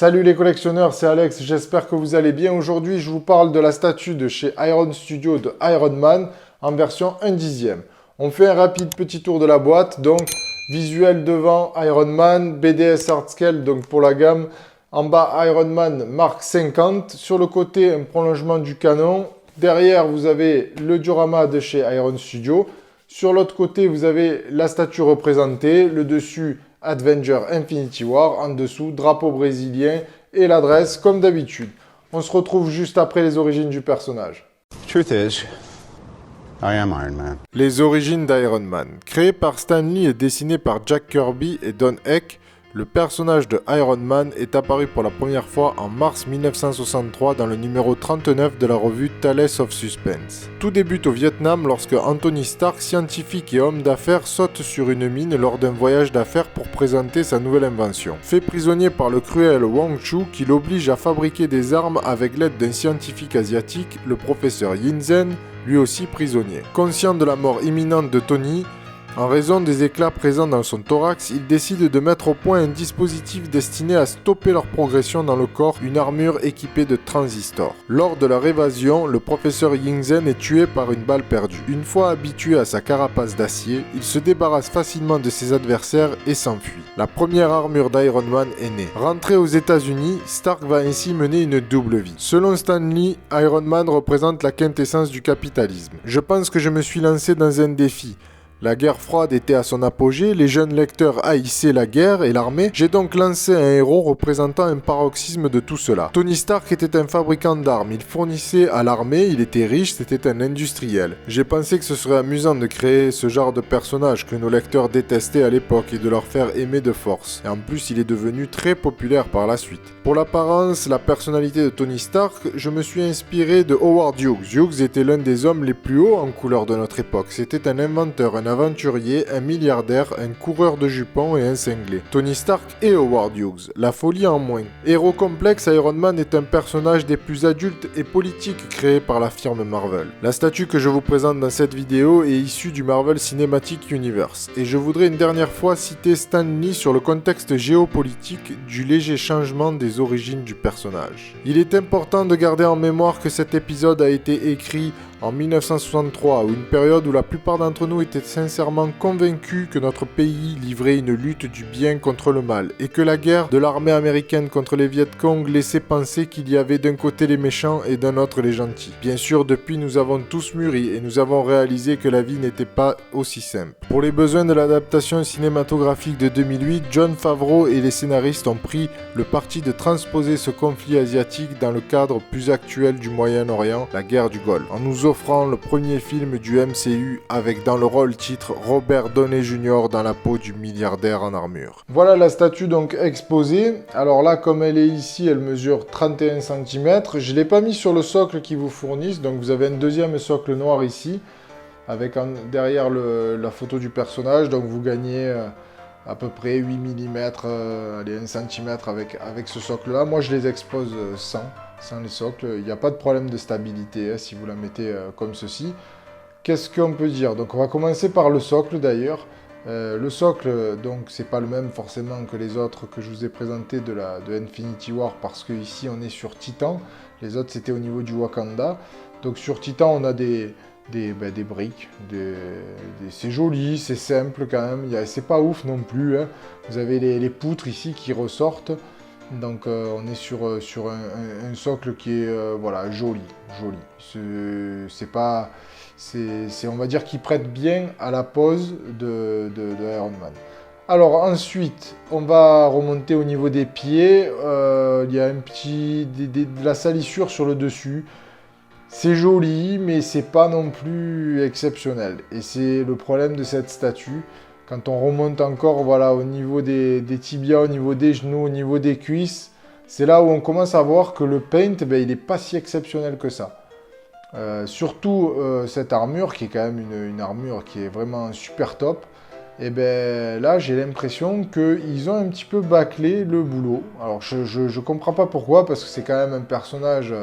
Salut les collectionneurs, c'est Alex, j'espère que vous allez bien. Aujourd'hui, je vous parle de la statue de chez Iron Studio de Iron Man en version 1/10. On fait un rapide petit tour de la boîte. Donc, visuel devant Iron Man, BDS Art Scale donc pour la gamme. En bas, Iron Man Mark 50. Sur le côté, un prolongement du canon. Derrière, vous avez le diorama de chez Iron Studio. Sur l'autre côté, vous avez la statue représentée. Le dessus, Avenger Infinity War, en dessous, drapeau brésilien et l'adresse comme d'habitude. On se retrouve juste après les origines du personnage. Truth is, I am Iron Man. Les origines d'Iron Man. Créé par Stan Lee et dessiné par Jack Kirby et Don Heck, le personnage de Iron Man est apparu pour la première fois en mars 1963 dans le numéro 39 de la revue Tales of Suspense. Tout débute au Vietnam lorsque Anthony Stark, scientifique et homme d'affaires, saute sur une mine lors d'un voyage d'affaires pour présenter sa nouvelle invention. Fait prisonnier par le cruel Wang Chu qui l'oblige à fabriquer des armes avec l'aide d'un scientifique asiatique, le professeur Yinzen, lui aussi prisonnier. Conscient de la mort imminente de Tony, en raison des éclats présents dans son thorax, il décide de mettre au point un dispositif destiné à stopper leur progression dans le corps, une armure équipée de transistors. Lors de leur évasion, le professeur Yingzen est tué par une balle perdue. Une fois habitué à sa carapace d'acier, il se débarrasse facilement de ses adversaires et s'enfuit. La première armure d'Iron Man est née. Rentré aux États-Unis, Stark va ainsi mener une double vie. Selon Stan Lee, Iron Man représente la quintessence du capitalisme. Je pense que je me suis lancé dans un défi. La guerre froide était à son apogée, les jeunes lecteurs haïssaient la guerre et l'armée. J'ai donc lancé un héros représentant un paroxysme de tout cela. Tony Stark était un fabricant d'armes, il fournissait à l'armée, il était riche, c'était un industriel. J'ai pensé que ce serait amusant de créer ce genre de personnage que nos lecteurs détestaient à l'époque et de leur faire aimer de force. Et en plus, il est devenu très populaire par la suite. Pour l'apparence, la personnalité de Tony Stark, je me suis inspiré de Howard Hughes. Hughes était l'un des hommes les plus hauts en couleur de notre époque. C'était un inventeur, un aventurier, un milliardaire, un coureur de jupons et un cinglé. Tony Stark et Howard Hughes, la folie en moins. Héros complexe, Iron Man est un personnage des plus adultes et politiques créé par la firme Marvel. La statue que je vous présente dans cette vidéo est issue du Marvel Cinematic Universe. Et je voudrais une dernière fois citer Stan Lee sur le contexte géopolitique du léger changement des origines du personnage. Il est important de garder en mémoire que cet épisode a été écrit en 1963, ou une période où la plupart d'entre nous étaient sincèrement convaincus que notre pays livrait une lutte du bien contre le mal, et que la guerre de l'armée américaine contre les Viet Cong laissait penser qu'il y avait d'un côté les méchants et d'un autre les gentils. Bien sûr, depuis nous avons tous mûri, et nous avons réalisé que la vie n'était pas aussi simple. Pour les besoins de l'adaptation cinématographique de 2008, Jon Favreau et les scénaristes ont pris le parti de transposer ce conflit asiatique dans le cadre plus actuel du Moyen-Orient, la guerre du Golfe, en nous offrant le premier film du MCU avec dans le rôle titre Robert Downey Jr. dans la peau du milliardaire en armure. Voilà la statue donc exposée. Alors là, comme elle est ici, elle mesure 31 cm. Je ne l'ai pas mis sur le socle qu'ils vous fournissent, donc vous avez un deuxième socle noir ici, avec derrière la photo du personnage, donc vous gagnez à peu près 8 mm, allez 1 cm avec ce socle là. Moi je les expose sans les socles, il n'y a pas de problème de stabilité si vous la mettez comme ceci. Qu'est-ce qu'on peut dire? Donc on va commencer par le socle d'ailleurs. Le socle, donc c'est pas le même forcément que les autres que je vous ai présentés de Infinity War, parce que ici on est sur Titan, les autres c'était au niveau du Wakanda. Donc sur Titan on a des briques, c'est joli, c'est simple quand même, c'est pas ouf non plus, hein. Vous avez les poutres ici qui ressortent, donc on est sur un socle qui est voilà, joli. On va dire qu'il prête bien à la pose de Iron Man. Alors ensuite, on va remonter au niveau des pieds, il y a de la salissure sur le dessus. C'est joli, mais c'est pas non plus exceptionnel. Et c'est le problème de cette statue. Quand on remonte encore, voilà, au niveau des tibias, au niveau des genoux, au niveau des cuisses, c'est là où on commence à voir que le paint, il n'est pas si exceptionnel que ça. Surtout cette armure, qui est quand même une armure qui est vraiment super top. Et là, j'ai l'impression qu'ils ont un petit peu bâclé le boulot. Alors, je comprends pas pourquoi, parce que c'est quand même un personnage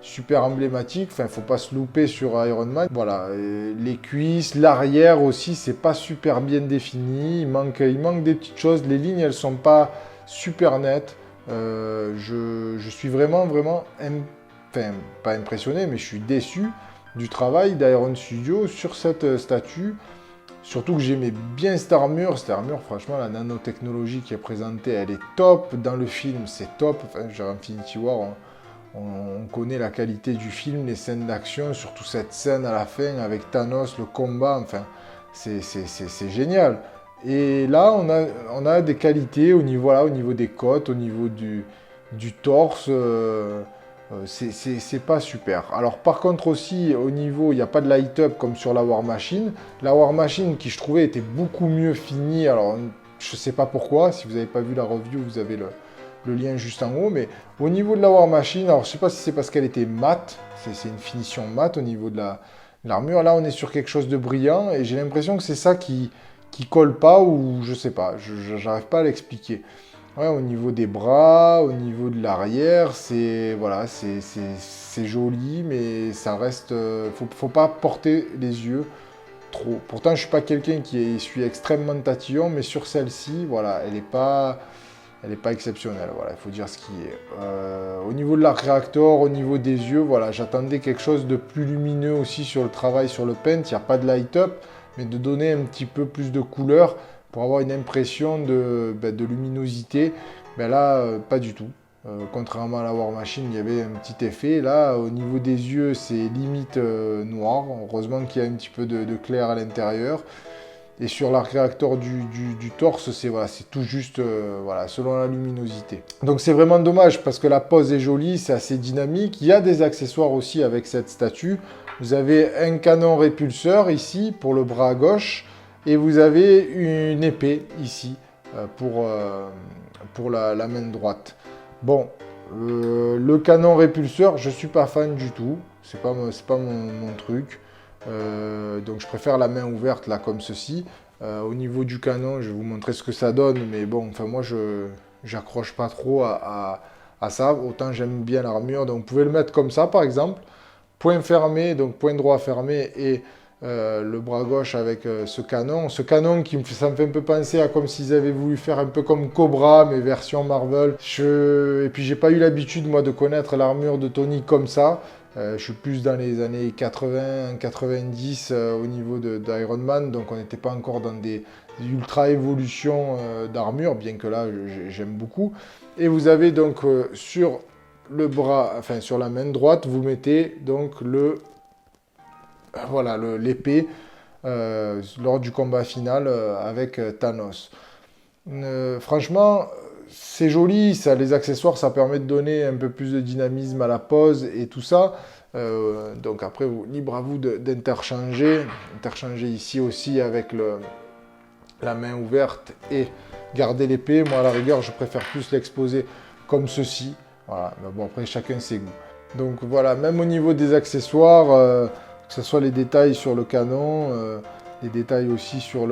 super emblématique, enfin faut pas se louper sur Iron Man. Voilà, les cuisses, l'arrière aussi, c'est pas super bien défini, il manque des petites choses, les lignes elles sont pas super nettes. Je suis vraiment, enfin, pas impressionné, mais je suis déçu du travail d'Iron Studio sur cette statue. Surtout que j'aimais bien cette armure. Cette armure, franchement, la nanotechnologie qui est présentée, elle est top. Dans le film, c'est top. Enfin, genre Infinity War, on connaît la qualité du film, les scènes d'action, surtout cette scène à la fin avec Thanos, le combat, enfin, c'est génial. Et là, on a des qualités au niveau, voilà, au niveau des côtes, au niveau du torse, c'est pas super. Alors par contre aussi, au niveau, il n'y a pas de light-up comme sur la War Machine. La War Machine qui je trouvais était beaucoup mieux finie, alors je sais pas pourquoi, si vous n'avez pas vu la review, vous avez le lien juste en haut, mais au niveau de la War Machine, alors je sais pas si c'est parce qu'elle était mate, c'est une finition mate au niveau de l'armure, là on est sur quelque chose de brillant, et j'ai l'impression que c'est ça qui colle pas, ou je sais pas, j'arrive pas à l'expliquer. Ouais, au niveau des bras, au niveau de l'arrière, c'est voilà, c'est joli, mais ça reste, faut pas porter les yeux trop. Pourtant, je suis pas quelqu'un qui suis extrêmement tatillon, mais sur celle-ci, voilà, elle est pas exceptionnelle. Voilà, il faut dire ce qui est. Au niveau de l'arc réacteur, au niveau des yeux, voilà, j'attendais quelque chose de plus lumineux aussi sur le travail sur le paint. Il n'y a pas de light-up, mais de donner un petit peu plus de couleur pour avoir une impression de luminosité. Ben là, pas du tout. Contrairement à la War Machine, il y avait un petit effet. Là, au niveau des yeux, c'est limite noir. Heureusement qu'il y a un petit peu de clair à l'intérieur. Et sur l'arc réacteur du torse, c'est voilà, tout juste voilà, selon la luminosité. Donc c'est vraiment dommage parce que la pose est jolie, c'est assez dynamique. Il y a des accessoires aussi avec cette statue. Vous avez un canon répulseur ici pour le bras gauche. Et vous avez une épée ici pour la main droite. Bon, le canon répulseur, je ne suis pas fan du tout. C'est pas mon truc. Donc je préfère la main ouverte là comme ceci. Au niveau du canon, je vais vous montrer ce que ça donne. Mais bon, enfin moi je j'accroche pas trop à ça. Autant j'aime bien l'armure. Donc vous pouvez le mettre comme ça par exemple. Point fermé, donc point droit fermé et le bras gauche avec ce canon. Ce canon ça me fait un peu penser à comme s'ils avaient voulu faire un peu comme Cobra, mais version Marvel. Et puis j'ai pas eu l'habitude moi de connaître l'armure de Tony comme ça. Je suis plus dans les années 80, 90 au niveau d'Iron Man, donc on n'était pas encore dans des ultra évolutions d'armure, bien que là j'aime beaucoup. Et vous avez donc sur le bras, enfin sur la main droite, vous mettez donc voilà, l'épée lors du combat final avec Thanos. Franchement, c'est joli, ça, les accessoires, ça permet de donner un peu plus de dynamisme à la pose et tout ça. Donc après, libre à vous d'interchanger. Interchanger ici aussi avec la main ouverte et garder l'épée. Moi, à la rigueur, je préfère plus l'exposer comme ceci. Voilà, mais bon, après, chacun ses goûts. Donc voilà, même au niveau des accessoires, que ce soit les détails sur le canon, les détails aussi sur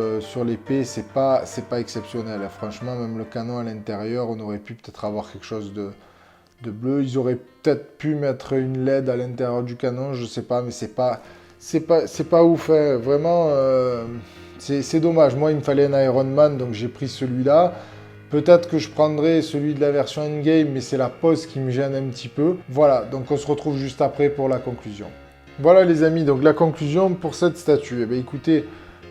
l'épée, c'est pas exceptionnel. Franchement, même le canon à l'intérieur, on aurait pu peut-être avoir quelque chose de bleu. Ils auraient peut-être pu mettre une LED à l'intérieur du canon, je sais pas, mais c'est pas ouf. Hein. Vraiment, c'est dommage. Moi, il me fallait un Iron Man, donc j'ai pris celui-là. Peut-être que je prendrai celui de la version Endgame, mais c'est la pose qui me gêne un petit peu. Voilà, donc on se retrouve juste après pour la conclusion. Voilà les amis, donc la conclusion pour cette statue. Eh bien, écoutez,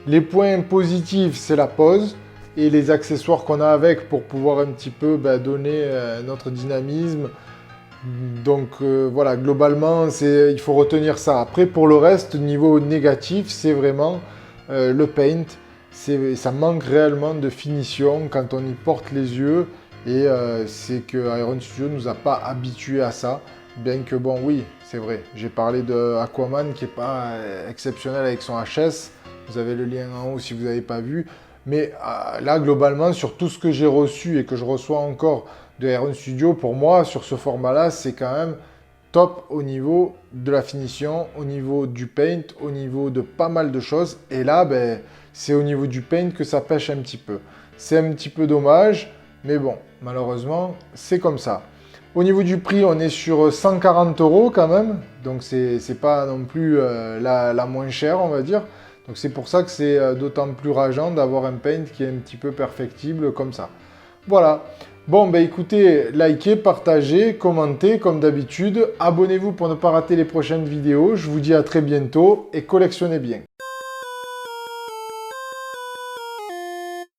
les points positifs, c'est la pose et les accessoires qu'on a avec pour pouvoir un petit peu donner notre dynamisme. Donc voilà, globalement, il faut retenir ça. Après, pour le reste, niveau négatif, c'est vraiment le paint. Ça manque réellement de finition quand on y porte les yeux. Et c'est que Iron Studio nous a pas habitués à ça. Bien que bon, oui, c'est vrai. J'ai parlé de Aquaman qui n'est pas exceptionnel avec son HS. Vous avez le lien en haut si vous n'avez pas vu. Mais là, globalement, sur tout ce que j'ai reçu et que je reçois encore de Iron Studio, pour moi, sur ce format-là, c'est quand même top au niveau de la finition, au niveau du paint, au niveau de pas mal de choses. Et là, c'est au niveau du paint que ça pêche un petit peu. C'est un petit peu dommage, mais bon, malheureusement, c'est comme ça. Au niveau du prix, on est sur 140 € quand même, donc c'est pas non plus la moins chère, on va dire. Donc c'est pour ça que c'est d'autant plus rageant d'avoir un paint qui est un petit peu perfectible comme ça. Voilà, Bon, ben écoutez, likez, partagez, commentez comme d'habitude. Abonnez-vous pour ne pas rater les prochaines vidéos. Je vous dis à très bientôt et collectionnez bien.